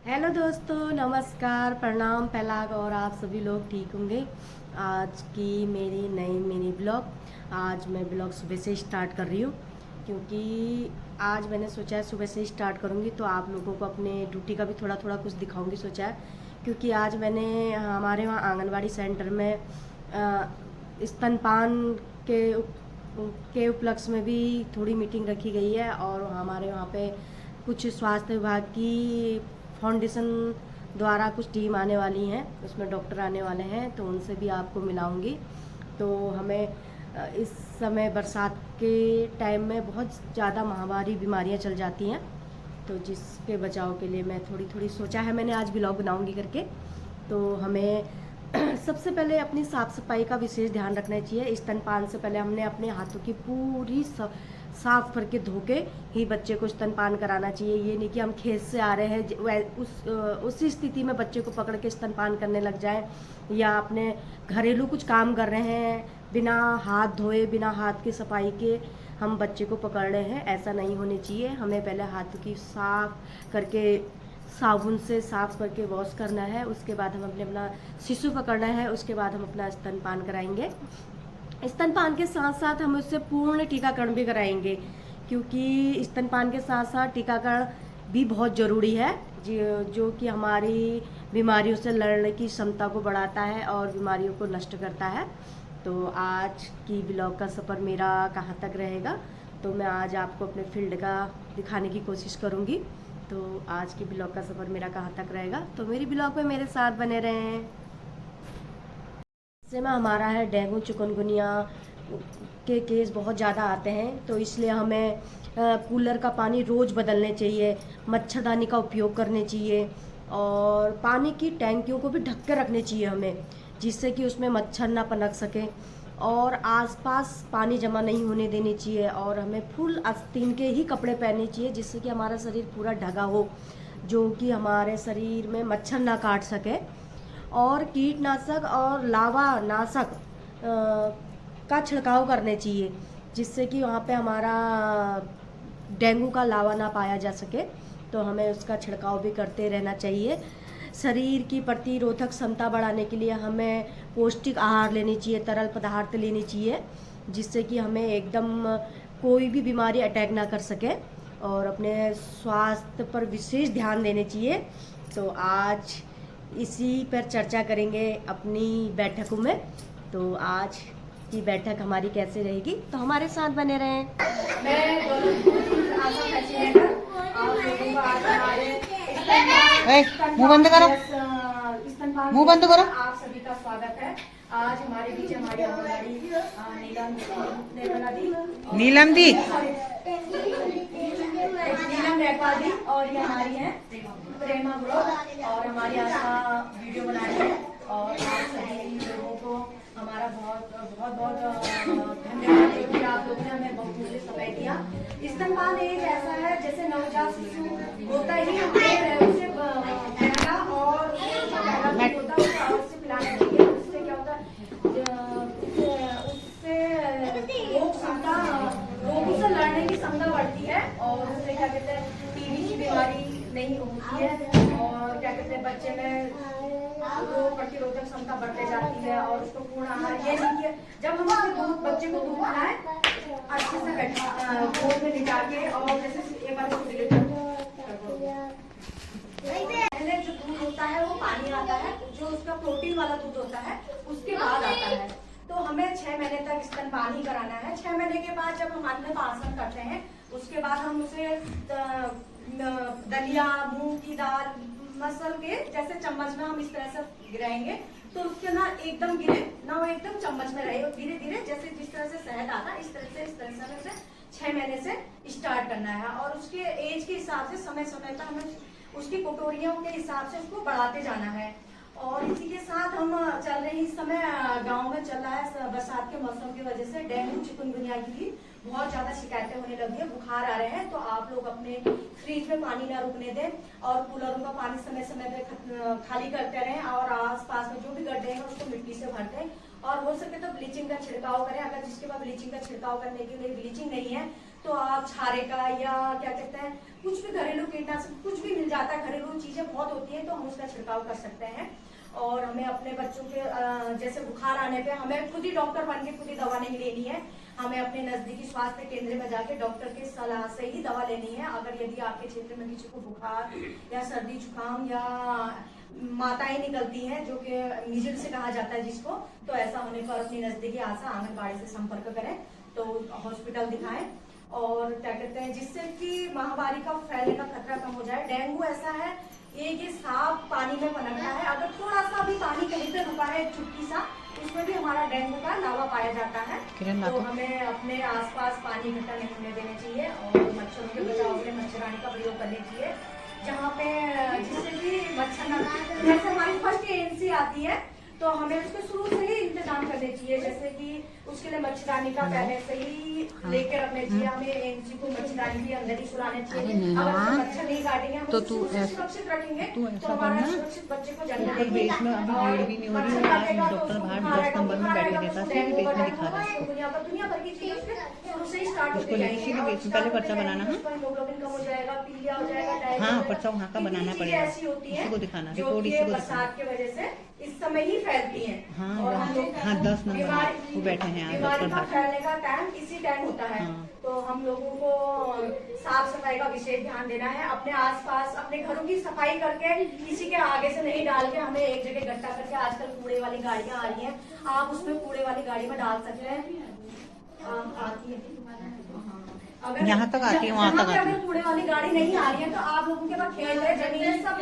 Hello दोस्तों, नमस्कार, प्रणाम, पहलाग और आप सभी लोग ठीक होंगे। आज की मेरी नई मिनी ब्लॉग। आज मैं ब्लॉग सुबह से स्टार्ट कर रही हूँ क्योंकि आज मैंने सोचा है सुबह से स्टार्ट करूँगी तो आप लोगों को अपने ड्यूटी का भी थोड़ा थोड़ा कुछ दिखाऊंगी सोचा है। क्योंकि आज मैंने हमारे वहाँ आंगनबाड़ी सेंटर में स्तनपान के के उपलक्ष्य में भी थोड़ी मीटिंग रखी गई है और हमारे वहाँ पे कुछ स्वास्थ्य विभाग की फाउंडेशन द्वारा कुछ टीम आने वाली हैं, उसमें डॉक्टर आने वाले हैं तो उनसे भी आपको मिलाऊंगी। तो हमें इस समय बरसात के टाइम में बहुत ज़्यादा महामारी बीमारियां चल जाती हैं, तो जिसके बचाव के लिए मैं थोड़ी थोड़ी सोचा है मैंने आज ब्लॉग बनाऊंगी करके। तो हमें सबसे पहले अपनी साफ़ सफाई का विशेष ध्यान रखना चाहिए। स्तनपान से पहले हमने अपने हाथों की पूरी साफ करके धो के ही बच्चे को स्तनपान कराना चाहिए। ये नहीं कि हम खेत से आ रहे हैं उसी स्थिति में बच्चे को पकड़ के स्तनपान करने लग जाए, या अपने घरेलू कुछ काम कर रहे हैं बिना हाथ धोए बिना हाथ की सफाई के हम बच्चे को पकड़ रहे हैं। ऐसा नहीं होने चाहिए। हमें पहले हाथों की साफ करके साबुन से साफ करके वॉश करना है, उसके बाद हम अपना शिशु पकड़ना है, उसके बाद हम अपना स्तनपान कराएंगे। स्तनपान के साथ साथ हम उससे पूर्ण टीकाकरण भी कराएंगे क्योंकि स्तनपान के साथ साथ टीकाकरण भी बहुत ज़रूरी है जो कि हमारी बीमारियों से लड़ने की क्षमता को बढ़ाता है और बीमारियों को नष्ट करता है। तो आज की ब्लॉग का सफ़र मेरा कहाँ तक रहेगा, तो मैं आज आपको अपने फील्ड का दिखाने की कोशिश करूँगी। तो आज की ब्लॉग का सफ़र मेरा कहाँ तक रहेगा, तो मेरी ब्लॉग में मेरे साथ बने रहें। में हमारा है डेंगू चिकनगुनिया के केस बहुत ज़्यादा आते हैं, तो इसलिए हमें कूलर का पानी रोज़ बदलने चाहिए, मच्छरदानी का उपयोग करने चाहिए और पानी की टैंकियों को भी ढक के रखने चाहिए हमें, जिससे कि उसमें मच्छर ना पनप सके और आसपास पानी जमा नहीं होने देनी चाहिए। और हमें फुल आस्तीन के ही कपड़े पहनने चाहिए जिससे कि हमारा शरीर पूरा ढका हो, जो कि हमारे शरीर में मच्छर ना काट सके। और कीटनाशक और लावा नाशक का छिड़काव करने चाहिए जिससे कि वहाँ पे हमारा डेंगू का लावा ना पाया जा सके, तो हमें उसका छिड़काव भी करते रहना चाहिए। शरीर की प्रतिरोधक क्षमता बढ़ाने के लिए हमें पौष्टिक आहार लेनी चाहिए, तरल पदार्थ लेनी चाहिए जिससे कि हमें एकदम कोई भी बीमारी अटैक ना कर सके और अपने स्वास्थ्य पर विशेष ध्यान देने चाहिए। तो आज इसी पर चर्चा करेंगे अपनी बैठकों में। तो आज की बैठक हमारी कैसे रहेगी, तो हमारे साथ बने रहें। मैं मुंह बंद करो, मुंह बंद करो। आप सभी का स्वागत है। आज हमारे बीच हमारी आंगनबाड़ी नीलम दी नीलम रेखा दी और ये हमारी है प्रेमा ग्रोथ और हमारी आशा वीडियो बना रही है। और आप सभी लोगों को हमारा बहुत बहुत बहुत धन्यवाद है कि आप लोगों ने हमें बहुत समय दिया। स्तनपान एक ऐसा है जैसे नवजात शिशु होता ही उसे पहला और पहला दूध होता है उसे अवश्य पिलाना चाहिए। उससे क्या होता है, उससे रोगों से लड़ने की क्षमता बढ़ती है और उससे क्या कहते हैं टीबी की बीमारी नहीं होती है और क्या कहते हैं बच्चे में रोग प्रतिरोधक क्षमता बढ़ते जाती है। और उसको पूर्ण आहार ये नहीं कि जब हम दूध बच्चे को दूध पिलाएं अच्छे से गोद में लिटा के और जैसे एक बार पहले जो दूध होता है वो पानी आता है, जो उसका प्रोटीन वाला दूध होता है उसके बाद आता है। तो हमें 6 महीने तक स्तनपान ही कराना है। 6 महीने के बाद जब हम अन्नप्राशन करते हैं उसके बाद हम उसे दलिया मूंग की दाल मसल के जैसे चम्मच में हम इस तरह से गिराएंगे तो उसके ना एकदम गिरे ना वो एकदम चम्मच में रहे और धीरे धीरे जैसे जिस तरह से शहद आता इस तरह से 6 महीने से स्टार्ट करना है। और उसके एज के हिसाब से समय समय पर हमें उसकी कटोरियों के हिसाब से उसको बढ़ाते जाना है। और इसी के साथ हम चल रहे हैं इस समय गांव में चल रहा है बरसात के मौसम की वजह से डेंगू चिकनगुनिया की भी बहुत ज्यादा शिकायतें होने लगी है, बुखार आ रहे हैं। तो आप लोग अपने फ्रिज में पानी ना रुकने दें और कूलरों का पानी समय समय पे खाली करते रहें और आसपास में जो भी गड्ढे हैं उसको मिट्टी से भर दें और हो सके तो ब्लीचिंग का छिड़काव करें। अगर जिसके पास ब्लीचिंग का छिड़काव करने के लिए ब्लीचिंग नहीं है तो आप छारे का या क्या कहते हैं कुछ भी घरेलू कीटनाशक कुछ भी मिल जाता है, घरेलू चीजें बहुत होती हैं तो हम उसका छिड़काव कर सकते हैं। और हमें अपने बच्चों के जैसे बुखार आने पे हमें खुद ही डॉक्टर बन के खुद ही दवा नहीं लेनी है, हमें अपने नजदीकी स्वास्थ्य केंद्र में जाके डॉक्टर की सलाह से ही दवा लेनी है। अगर यदि आपके क्षेत्र में किसी को बुखार या सर्दी जुकाम या माताएं निकलती हैं जो कि मीजल से कहा जाता है जिसको, तो ऐसा होने पर अपनी नजदीकी आशा आंगनबाड़ी से संपर्क करें, तो हॉस्पिटल दिखाएं। और क्या कहते हैं जिससे कि महामारी का फैलने का खतरा कम हो जाए। डेंगू ऐसा है ये साफ पानी में पनपता है, अगर थोड़ा सा भी पानी कहीं पे रुका है चुटकी सा, उसमें भी हमारा डेंगू का लावा पाया जाता है। तो हमें अपने आसपास पानी इकट्ठा नहीं होने देना चाहिए और मच्छरों के बचाव के लिए मच्छरदानी का प्रयोग करना चाहिए, जहाँ पे जिससे कि मच्छर जैसे हमारी फर्स्ट एएनसी आती है तो हमें उसको शुरू से ही इंतजाम करने चाहिए, जैसे कि उसके लिए मच्छरदानी का पहले से ही लेके रखने चाहिए। हमें एएनसी को मच्छरदानी के अंदर ही सुलाने चाहिए। अगर मच्छर नहीं काटेंगे हम तो सुरक्षित रखेंगे तो हमारा सुरक्षित बच्चे को जन्म देंगे। पेट में अभी भीड़ भी नहीं हो रही है, आज डॉक्टर बाहर 10 नंबर में बैठ देता है, पेट में दिखा रहा है दुनिया भर की चीजें शुरू से ही स्टार्ट उसको लेके पहले पर्चा बनाना है। हीमोग्लोबिन कम हो जाएगा, पीलिया हो जाएगा, हाँ पर्चा वहाँ का बनाना पड़ेगा, ऐसी होती है इसी को दिखाना, जो रिपोर्ट कि इसी को दिखाना। बरसात की वजह से इस समय ही फैलती हैं। हाँ और हम लोग हाँ 10 नंबर वो बैठे हैं आज बीमारी डॉक्टर का बाहर। फैलने का टाइम इसी टाइम होता है। हाँ। तो हम लोगों को साफ सफाई का विशेष ध्यान देना है, अपने आसपास अपने घरों की सफाई करके किसी के आगे से नहीं डाल के हमें एक जगह इकट्ठा करके, आजकल कूड़े वाली गाड़ियां आ रही हैं, आप उसमें कूड़े वाली गाड़ी में डाल सकते हैं। आती है अगर यहाँ तक आती है वहाँ तक आती है। अगर कूड़े वाली गाड़ी नहीं आ रही है तो आप लोगों के पास खेत है, जमीन सब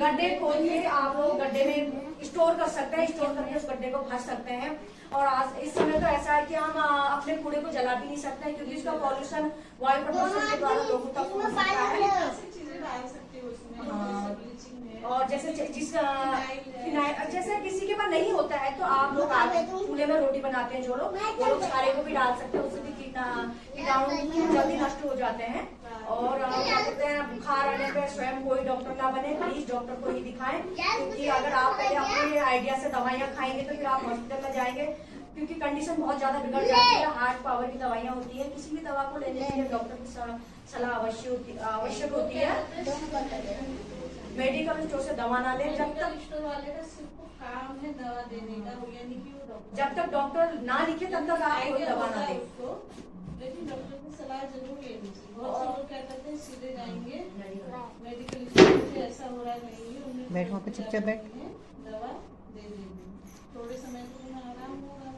गड्ढे खोद के आप लोग गड्ढे में स्टोर कर सकते हैं, स्टोर करके उस गड्ढे को भर सकते हैं। और आज इस समय तो ऐसा है कि हम अपने कूड़े को जला भी नहीं सकते हैं क्योंकि उसका पॉल्यूशन वायु प्रदूषण के द्वारा लोगों तक पहुंच सकता है। और जैसे जैसे किसी के पास नहीं होता है तो आप लोग चूल्हे में रोटी बनाते हैं जो लोग, वो लोग छारे को भी डाल सकते हैं, उससे भी कीटाणु जल्दी नष्ट हो जाते हैं। और क्या कहते हैं बुखार आने पर स्वयं कोई डॉक्टर ना बने, प्लीज डॉक्टर को ही दिखाएं, क्योंकि अगर आप पहले अपने आइडिया से दवाइयाँ खाएंगे तो फिर आप हॉस्पिटल में जाएंगे क्योंकि कंडीशन बहुत ज्यादा बिगड़ जाती है। हार्ट पावर की दवाइयाँ होती है, किसी भी दवा को लेने के लिए डॉक्टर की सलाह आवश्यक होती है। मेडिकल स्टोर से दवा ना लें जब तक स्टोर वाले का सिर्फ काम है दवा देने का, यानी कि वो जब तक डॉक्टर ना लिखे तब तक आप कोई दवा ना दें। लेकिन डॉक्टर की सलाह जरूर लेनी चाहिए। बहुत से लोग क्या करते हैं सीधे जाएंगे मेडिकल स्टोर से, ऐसा हो रहा नहीं है, बैठ वहाँ पे चुपचाप बैठ, दवा दे देंगे, थोड़े समय तो तुम्हें आराम होगा,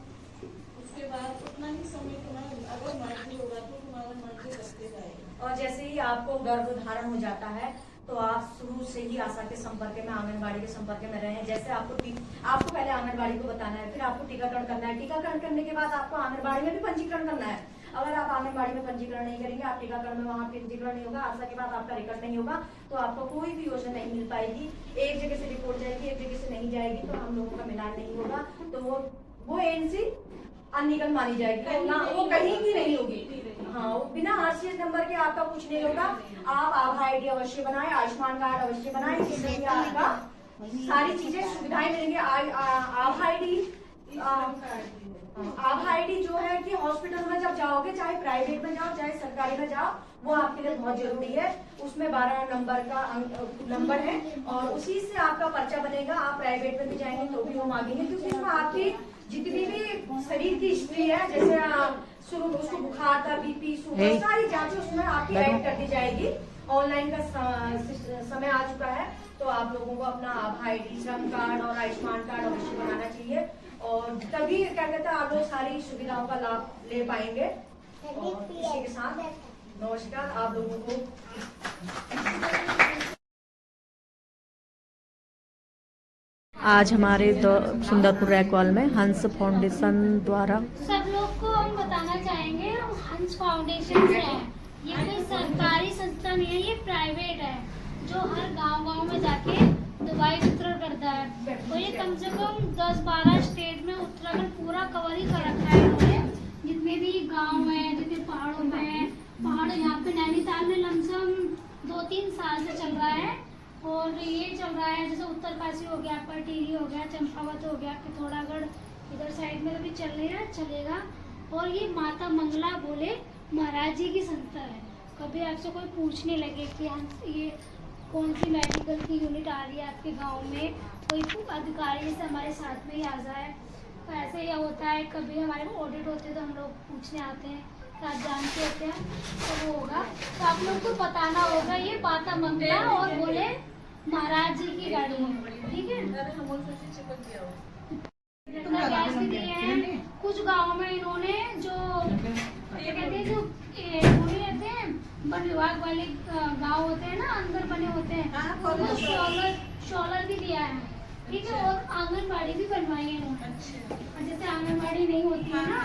उसके बाद उतना ही समय तुम्हारा अगर मर्जी होगा तो तुम्हारा मर्जी रखते जाएगा। और जैसे ही आपको गर्भधारण हो जाता है तो आप शुरू से ही आशा के संपर्क में, आंगनबाड़ी के संपर्क में रहें। जैसे आपको पहले आंगनबाड़ी को बताना है, फिर आपको टीकाकरण करना है, टीकाकरण करने के बाद आपको आंगनबाड़ी में भी पंजीकरण करना है। अगर आप आंगनबाड़ी में पंजीकरण नहीं करेंगे, आप टीकाकरण में वहाँ पंजीकरण नहीं होगा, आशा के बाद आपका रिकॉर्ड नहीं होगा, तो आपको कोई भी योजना नहीं मिल पाएगी। एक जगह से रिपोर्ट जाएगी, एक जगह से नहीं जाएगी, तो हम लोगों का मिलान नहीं होगा, तो वो एएनसी अनलीगल मानी जाएगी, ना वो कहीं भी नहीं होगी। हाँ, बिना आरसीएस नंबर के आपका कुछ नहीं होगा। आप आभा आईडी अवश्य बनाएं, आयुष्मान कार्ड अवश्य बनाएं, जिससे कि आपका सारी चीजें सुविधाएं मिलेंगी। आभा आईडी जो है कि हॉस्पिटल में जब जाओगे, चाहे प्राइवेट में जाओ चाहे सरकारी में जाओ, वो आपके लिए बहुत जरूरी है। उसमें 12 नंबर का नंबर है और उसी से आपका पर्चा बनेगा। आप प्राइवेट में भी जाएंगे तो भी वो मांगेंगे, क्योंकि इसमें आपकी जितनी भी शरीर की हिस्ट्री है, जैसे शुरू में उसको बुखार था, बीपी, शुगर, सारी जांचें उसमें आपकी ऐड कर दी जाएगी। ऑनलाइन का समय आ चुका है, तो आप लोगों को अपना आभा आईडी, श्रम कार्ड और आयुष्मान कार्ड अवश्य बनाना चाहिए, और तभी क्या कहते हैं आप लोग सारी सुविधाओं का लाभ ले पाएंगे। और इसी के साथ नमस्कार आप लोगों को। आज हमारे सुंदरपुर रैकॉल में हंस फाउंडेशन द्वारा सब लोग को हम बताना चाहेंगे, हंस फाउंडेशन से है, ये कोई सरकारी संस्था नहीं है, ये प्राइवेट है, जो हर गांव में जाके दवाई वितरण करता है। और ये कम से कम 10-12 स्टेट में, उत्तराखंड पूरा कवर ही कर रखा है इन्होंने। जितने भी गाँव है, जितने पहाड़ों में है, पहाड़ यहाँ पे नैनीताल में लमसम 2-3 साल से चल रहा है। और ये चल रहा है जैसे उत्तरकाशी हो गया, आपका टिहरी हो गया, चंपावत हो गया, पिथौरागढ़ इधर साइड में तो भी चल रहा है, चलेगा। और ये माता मंगला बोले महाराज जी की संस्था है। कभी आपसे कोई पूछने लगे कि हम ये कौन सी मेडिकल की यूनिट आ रही है आपके गांव में, कोई अधिकारी जैसे हमारे साथ में ही आ जाए, तो ऐसे ही होता है। कभी हमारे ऑडिट होते हैं तो हम लोग पूछने आते हैं कि आप जानते होते हैं, तो वो होगा तो आप लोग को बताना होगा ये बाता मंगला और बोले महाराज जी की गाड़ी है, ठीक है। गैस भी दिए हैं कुछ गाँव में इन्होंने, जो कहते हैं जो पूरी रहते हैं वन विभाग वाले गांव होते हैं ना, अंदर बने होते हैं, वो शॉलर भी दिया है, ठीक है। और आंगनबाड़ी भी बनवाई है इन्होंने। जैसे आंगनबाड़ी नहीं होती है ना,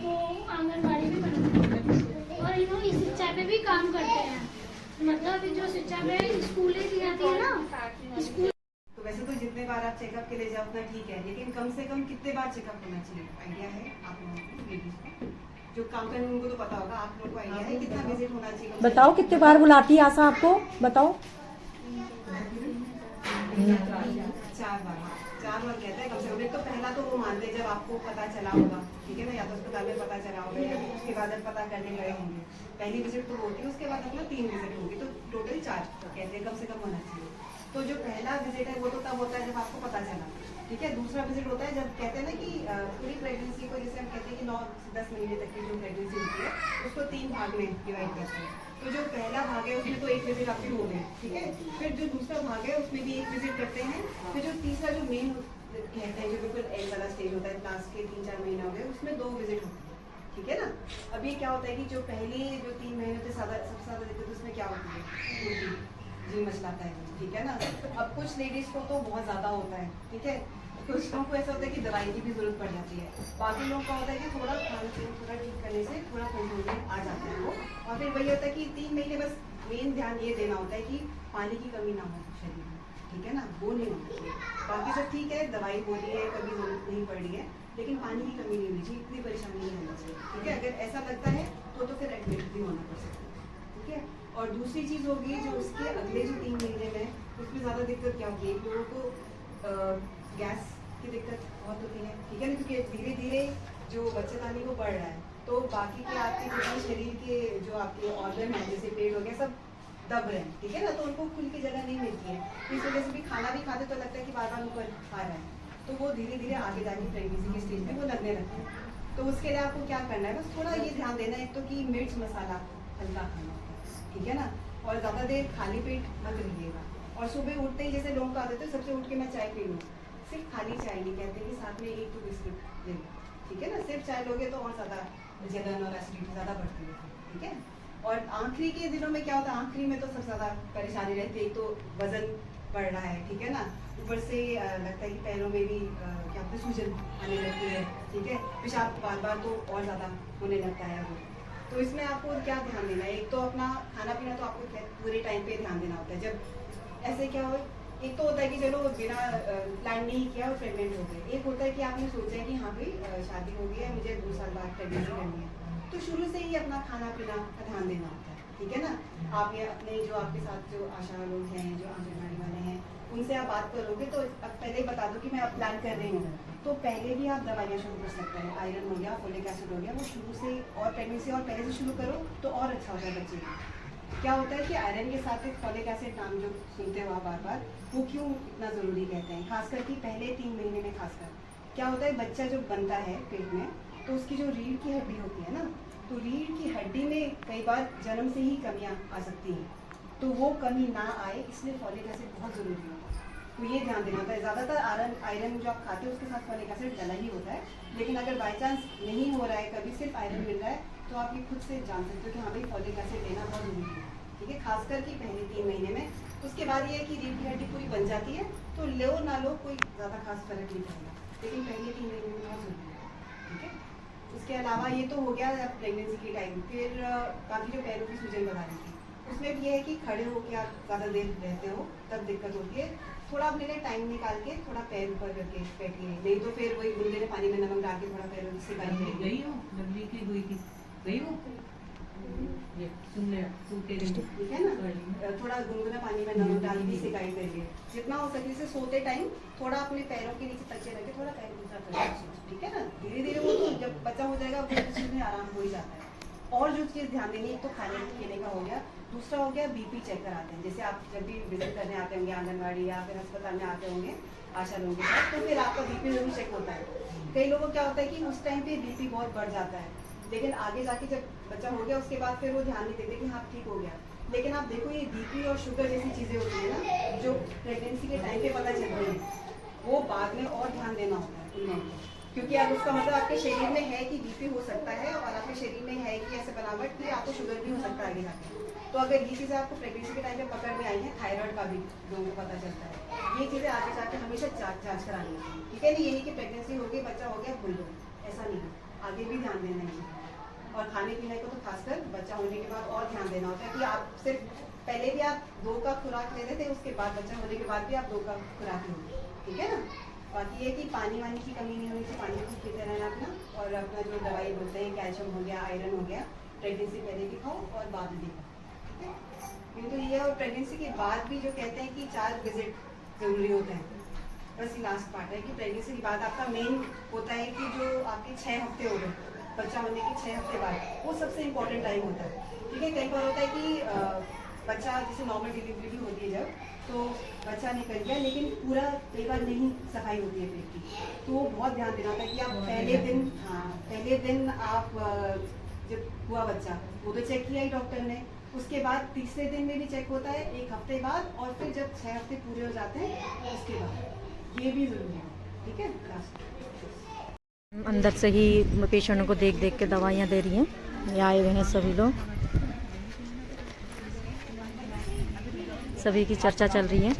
तो आंगनबाड़ी भी बनवाई है। और इन्होंने इस शिक्षा पे भी काम करते हैं, मतलब जो शिक्षा में स्कूलें दी जाती है ना, स्कूल। तो वैसे तो जितने बार आप चेकअप के लिए जाओ उतना ठीक है, लेकिन कम से कम कितने बार चेकअप होना चाहिए, आइडिया है आप लोगों को? लेडीज को जो काम करने उनको तो पता होगा, आप लोगों को आइडिया है कितना विजिट होना चाहिए? बताओ कितने बार बुलाती है आशा आपको, बताओ। 4 बार कहते हैं कम से कम। एक तो पहला तो वो मानते हैं जब आपको पता चला होगा, ठीक है ना, या तो अस्पताल में पता चला होगा या उसके बाद जब पता करने गए होंगे, पहली विजिट तो होती है, उसके बाद अपना 3 विजिट होगी, तो टोटल 4 कहते हैं कम से कम होना चाहिए। तो जो पहला विजिट है वो तो तब होता है जब आपको पता चला, ठीक है। दूसरा विजिट होता है जब कहते हैं ना कि पूरी प्रेगनेंसी को, जैसे हम कहते हैं कि 9 से 10 महीने तक की जो प्रेगनेंसी होती है उसको 3 भाग में डिवाइड करते हैं। तो जो पहला भाग है उसमें तो 1 विजिट आपकी हो गई, ठीक है। फिर जो दूसरा भाग है उसमें भी 1 विजिट करते हैं। फिर जो तीसरा जो मेन कहते हैं जो बिल्कुल एंड वाला स्टेज होता है, लास्ट के 3-4 महीने हो गए, उसमें 2 विजिट होती है, ठीक है ना। अब ये क्या होता है कि जो पहले जो 3 महीने होते सबसे ज़्यादा दिक्कत उसमें क्या होती है, जी मचलाता है, ठीक है ना। अब कुछ लेडीज को तो बहुत ज़्यादा होता है, ठीक है। कुछ लोगों को ऐसा होता है कि दवाई की भी जरूरत पड़ जाती है। बाकी लोगों का होता है कि थोड़ा खान पीन थोड़ा ठीक करने से थोड़ा कंट्रोल में आ जाता है वो। और फिर वही होता है कि 3 महीने बस मेन ध्यान ये देना होता है कि पानी की कमी ना हो शरीर में, ठीक है ना, वो नहीं होना चाहिए। बाकी सब ठीक है, दवाई हो रही है, कभी जरूरत नहीं पड़ रही है, लेकिन पानी की कमी नहीं होनी चाहिए, इतनी परेशानी नहीं होनी चाहिए, ठीक है। अगर ऐसा लगता है तो फिर एडमिट भी होना पड़ सकता है, ठीक है। और दूसरी चीज़ होगी जो उसके अगले जो 3 महीने में, उसमें ज़्यादा दिक्कत क्या होती है, लोगों को गैस की दिक्कत बहुत होती है, ठीक है ना, क्योंकि धीरे धीरे जो बच्चेदानी वो बढ़ रहा है, तो बाकी के आपके जितने शरीर के जो आपके ऑर्गन हैं, जैसे पेट हो गया, सब दब रहे हैं, ठीक है ना, तो उनको खुल की जगह नहीं मिलती है। इस वजह से भी खाना भी खाते तो लगता है कि बार बार ऊपर खा रहा है, तो वो धीरे धीरे आगे जाके प्रेगनेंसी के स्टेज में वो लगने लगता है। तो उसके लिए आपको क्या करना है, बस थोड़ा ये ध्यान देना है, एक तो कि मिर्च मसाला हल्का खाना होता है, ठीक है ना, और ज़्यादा देर खाली पेट मत रहिएगा। और सुबह उठते ही जैसे लोग आते थे सबसे उठ के मैं चाय पी लूँ, सिर्फ खाली चाय नहीं, कहते हैं कि साथ में 1-2 बिस्किट ले लो, ठीक है ना। सिर्फ चाय लोगे तो और ज़्यादा जलन और एसिडिटी ज़्यादा बढ़ती है, ठीक है। और आखिरी के दिनों में क्या होता है, आखिरी में तो सबसे ज़्यादा परेशानी रहती है, एक तो वजन बढ़ रहा है, ठीक है ना, ऊपर से लगता है कि पैरों में भी क्या होता है सूजन आने लगती है, ठीक है, पेशाब बार बार तो और ज़्यादा होने लगता है वो। तो इसमें आपको क्या ध्यान देना है, एक तो अपना खाना पीना तो आपको पूरे टाइम पे ध्यान देना होता है। जब ऐसे क्या हो, एक तो होता है कि चलो बिना प्लान नहीं किया और प्रेगनेंट हो गए, एक होता है कि आपने सोचा है कि हाँ भाई शादी हो गई है, मुझे 2 साल बाद प्रेगनेंसी करनी है, तो शुरू से ही अपना खाना पीना का ध्यान देना होता है, ठीक है ना। आप ये अपने जो आपके साथ जो आशा लोग हैं, जो आंगनबाड़ी वाले हैं, उनसे आप बात करोगे तो अब पहले ही बता दो कि मैं अब प्लान कर रही हूँ, तो पहले भी आप दवाइयाँ शुरू कर सकते हैं। आयरन हो गया, फोलिक एसिड हो गया, वो शुरू से और प्रेगनेंसी और पहले से शुरू करो तो और अच्छा होता है बच्चे का। क्या होता है कि आयरन के साथ एक फोलिक एसिड नाम जो सुनते हो आप बार बार, वो क्यों इतना ज़रूरी कहते हैं, खासकर कि पहले 3 महीने में। खासकर क्या होता है, बच्चा जब बनता है पेट में तो उसकी जो रीढ़ की हड्डी होती है ना, तो रीढ़ की हड्डी में कई बार जन्म से ही कमियां आ सकती हैं, तो वो कमी ना आए इसलिए फॉलिक एसिड बहुत ज़रूरी होता है। तो ये ध्यान देना होता है। ज़्यादातर आयरन जो आप खाते हो उसके साथ फॉलिक एसिड डला ही होता है, लेकिन अगर बाई चांस नहीं हो रहा है, कभी सिर्फ आयरन मिल रहा है, तो आप ये खुद से जान सकते हो कि हाँ भाई फॉलिक एसिड लेना बहुत ज़रूरी है, ठीक है, खासकर कि पहले 3 महीने में। उसके बाद ये है कि रीढ़ की हड्डी पूरी बन जाती है, तो लो ना लो कोई ज़्यादा खास फर्क नहीं पड़ेगा, लेकिन पहले 3 महीने में बहुत ज़रूरी है, ठीक है। उसके अलावा ये तो हो गया प्रेगनेंसी के टाइम। फिर बाकी जो पैरों की सूजन बढ़ा रही थी, उसमें भी ये है कि खड़े होकर आप ज़्यादा देर रहते हो तब दिक्कत होती है। थोड़ा अपने लिए टाइम निकाल के थोड़ा पैर ऊपर करके बैठिए, नहीं तो फिर वही गुनगुने पानी में नमक डाल के थोड़ा पैरों की सिकाई गई हो डबली की हुई थी, गई हो ये सुन ले सुनते रहिए, ठीक है ना। थोड़ा गुनगुना पानी में नमक डाल के सिकाई करिए, जितना हो सके। से सोते टाइम थोड़ा अपने पैरों के नीचे तकिया रख के थोड़ा पैर ऊंचा करिए, ठीक है ना। धीरे धीरे वो तो जब बच्चा हो जाएगा वो चीज़ में आराम हो ही जाता है, और जो चीज़ ध्यान देनी है, तो खाने पीने का हो गया, दूसरा हो गया बीपी चेक कराते हैं। जैसे आप जब भी विजिट करने आते होंगे आंगनबाड़ी या फिर अस्पताल में आते होंगे आशा लोगों के साथ, तो फिर आपका बीपी जरूर चेक होता है। कई लोगों को क्या होता है कि उस टाइम पे बीपी बहुत बढ़ जाता है, लेकिन आगे जाके जब बच्चा हो गया उसके बाद फिर वो ध्यान नहीं देते कि हाँ ठीक हो गया। लेकिन आप देखो ये बीपी और शुगर जैसी चीज़ें होती है ना, जो प्रेगनेंसी के टाइम पे पता चलती है, वो बाद में और ध्यान देना होता है उन लोगों को, क्योंकि अब उसका मतलब आपके शरीर में है कि बीपी हो सकता है और आपके शरीर में है कि ऐसे बनावट कि आपको शुगर भी हो सकता है आगे जाके। तो अगर ये चीज़ें आपको प्रेगनेंसी के टाइम पे पकड़ में आई है, थायराइड का भी लोगों को पता चलता है, ये चीज़ें आगे जाके हमेशा जांच करानी है। ठीक है, नहीं यही कि प्रेगनेंसी हो गई, बच्चा हो गया, भूल लो, ऐसा नहीं है, आगे भी ध्यान देना है। और खाने पीने को तो खासकर बच्चा होने के बाद और ध्यान देना होता है कि आप सिर्फ पहले भी आप 2 का खुराक ले रहे थे, उसके बाद बच्चा होने के बाद भी आप 2 का खुराक लोगे, ठीक है ना। बाकी ये कि पानी वानी की कमी नहीं होनी चाहिए, पानी खूब पीते रहना अपना, और अपना जो दवाई बोलते हैं कैल्शियम हो गया, आयरन हो गया, प्रेगनेंसी पहले भी खाओ और बाद में भी खाओ, ठीक है। ये तो ये, और प्रेगनेंसी के बाद भी जो कहते हैं कि 4 विजिट जरूरी होते हैं। बस ये लास्ट पार्ट है कि प्रेगनेंसी के बाद आपका मेन होता है कि जो आपके 6 हफ्ते हो गए, बच्चा होने के 6 हफ्ते बाद, वो सबसे इम्पोर्टेंट टाइम होता है। ठीक है, कई बार होता है कि बच्चा जैसे नॉर्मल डिलीवरी भी होती है जब, तो बच्चा निकल गया लेकिन पूरा कई बार नहीं सफाई होती है पेट की, तो बहुत ध्यान देना होता है कि आप पहले दिन आप जब हुआ बच्चा वो तो चेक किया ही डॉक्टर ने, उसके बाद तीसरे दिन में भी चेक होता है 1 हफ्ते बाद, और फिर जब 6 हफ्ते पूरे हो जाते हैं उसके बाद, ये भी ज़रूरी है। ठीक है, लास्ट अंदर से ही पेशेंटों को देख देख के दवाइयाँ दे रही हैं, ये आए हुए हैं सभी लोग, सभी की चर्चा चल रही है।